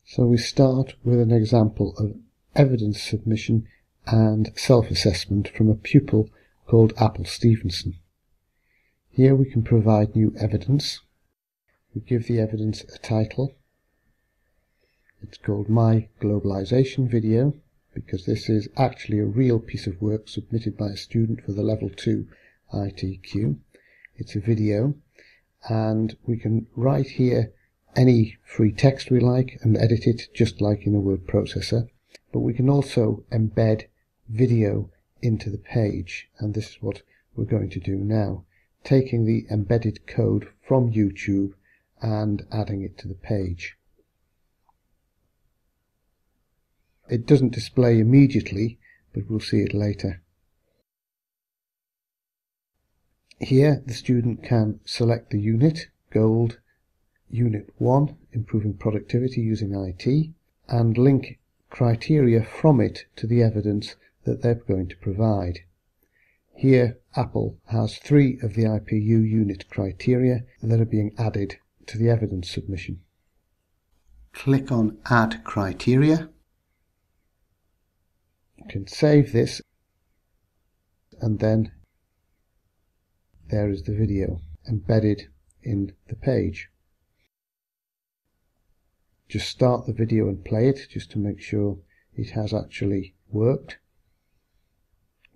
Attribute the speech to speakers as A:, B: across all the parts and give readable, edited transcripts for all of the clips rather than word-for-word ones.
A: So we start with an example of evidence submission and self-assessment from a pupil called Apple Stevenson. Here we can provide new evidence. We give the evidence a title. It's called My Globalization Video, because this is actually a real piece of work submitted by a student for the Level 2 ITQ. It's a video, and we can write here any free text we like and edit it just like in a word processor, but we can also embed video into the page, and this is what we're going to do now, taking the embedded code from YouTube and adding it to the page. It doesn't display immediately, but we'll see it later. Here the student can select the unit, Gold, Unit 1, Improving Productivity Using IT, and link criteria from it to the evidence that they're going to provide. Here Apple has 3 of the IPU unit criteria that are being added to the evidence submission. Click on Add Criteria. You can save this, and then there is the video embedded in the page. Just start the video and play it just to make sure it has actually worked.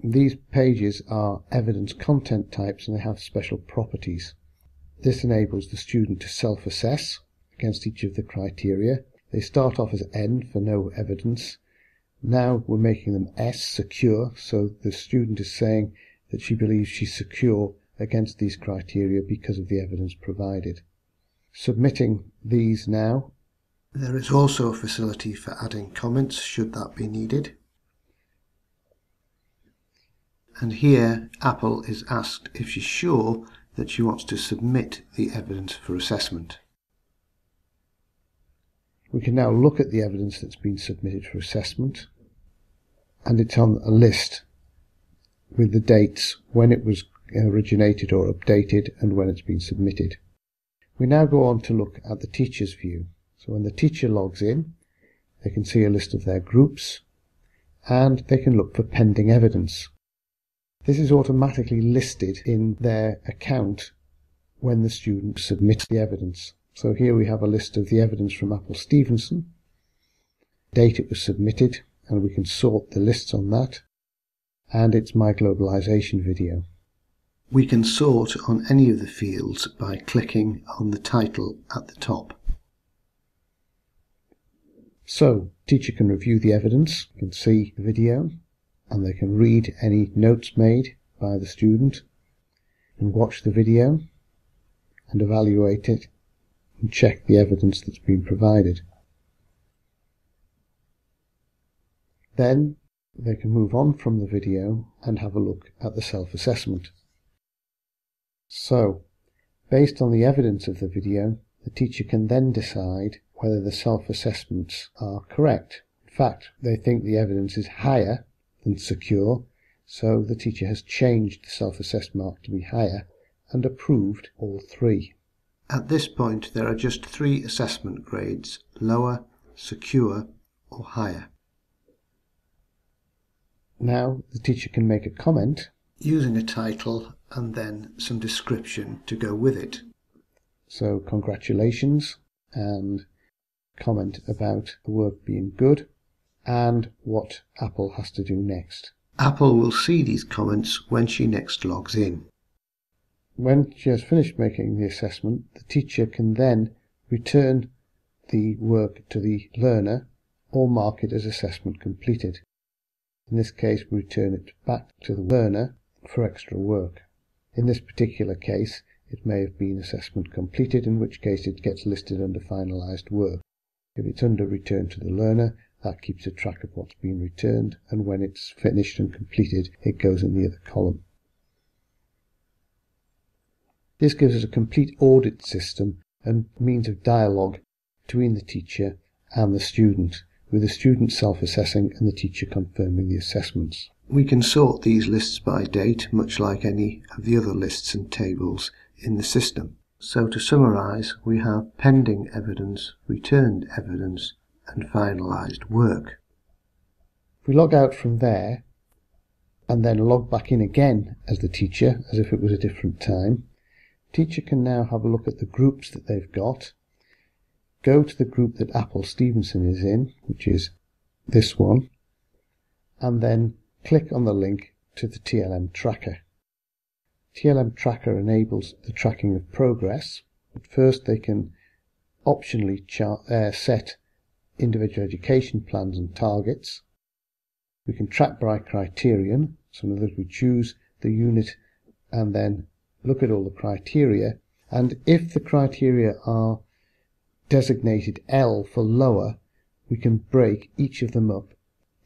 A: These pages are evidence content types and they have special properties. This enables the student to self-assess against each of the criteria. They start off as N for no evidence. Now we're making them S, secure, so the student is saying that she believes she's secure against these criteria because of the evidence provided. Submitting these now. There is also a facility for adding comments should that be needed. And here Apple is asked if she's sure that she wants to submit the evidence for assessment. We can now look at the evidence that's been submitted for assessment, and it's on a list with the dates when it was originated or updated and when it's been submitted. We now go on to look at the teacher's view. So when the teacher logs in, they can see a list of their groups and they can look for pending evidence. This is automatically listed in their account when the student submits the evidence. So here we have a list of the evidence from Apple Stevenson, date it was submitted, and we can sort the lists on that, and it's My Globalization Video. We can sort on any of the fields by clicking on the title at the top. So, teacher can review the evidence, can see the video, and they can read any notes made by the student, and watch the video, and evaluate it, and check the evidence that's been provided. Then, they can move on from the video and have a look at the self-assessment. So, based on the evidence of the video, the teacher can then decide whether the self-assessments are correct. In fact, they think the evidence is higher than secure, so the teacher has changed the self-assessed mark to be higher and approved all 3. At this point, there are just 3 assessment grades: lower, secure, or higher. Now the teacher can make a comment using a title and then some description to go with it. So congratulations, and comment about the work being good and what Apple has to do next. Apple will see these comments when she next logs in. When she has finished making the assessment, the teacher can then return the work to the learner or mark it as assessment completed. In this case, we return it back to the learner for extra work. In this particular case, it may have been assessment completed, in which case it gets listed under finalized work. If it's under return to the learner, that keeps a track of what's been returned, and when it's finished and completed, it goes in the other column. This gives us a complete audit system and means of dialogue between the teacher and the student, with the student self-assessing and the teacher confirming the assessments. We can sort these lists by date, much like any of the other lists and tables in the system. So to summarise, we have pending evidence, returned evidence, and finalised work. If we log out from there and then log back in again as the teacher, as if it was a different time, teacher can now have a look at the groups that they've got, go to the group that Apple Stevenson is in, which is this one, and then click on the link to the TLM tracker. TLM tracker enables the tracking of progress. But first they can optionally set individual education plans and targets. We can track by criterion, so in other words we choose the unit and then look at all the criteria, and if the criteria are designated L for lower, we can break each of them up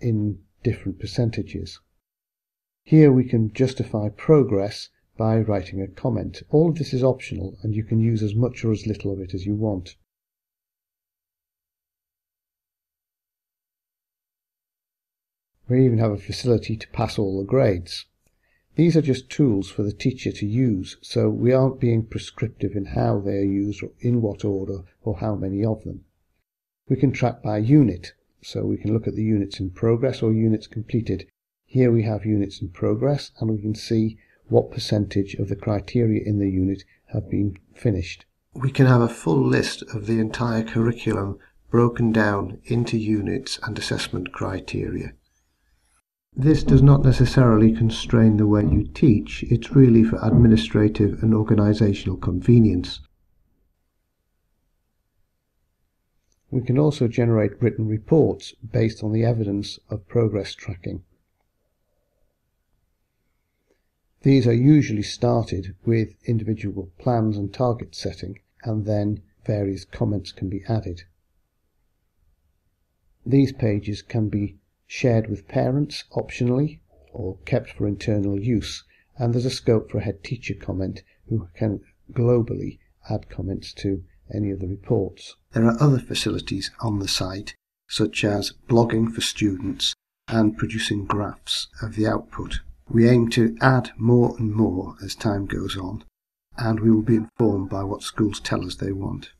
A: in different percentages. Here we can justify progress by writing a comment. All of this is optional and you can use as much or as little of it as you want. We even have a facility to pass all the grades. These are just tools for the teacher to use, so we aren't being prescriptive in how they are used or in what order or how many of them. We can track by unit, so we can look at the units in progress or units completed. Here we have units in progress and we can see what percentage of the criteria in the unit have been finished. We can have a full list of the entire curriculum broken down into units and assessment criteria. This does not necessarily constrain the way you teach, it's really for administrative and organisational convenience. We can also generate written reports based on the evidence of progress tracking. These are usually started with individual plans and target setting, and then various comments can be added. These pages can be shared with parents optionally or kept for internal use, and there's a scope for a head teacher comment who can globally add comments to any of the reports. There are other facilities on the site, such as blogging for students and producing graphs of the output. We aim to add more and more as time goes on, and we will be informed by what schools tell us they want.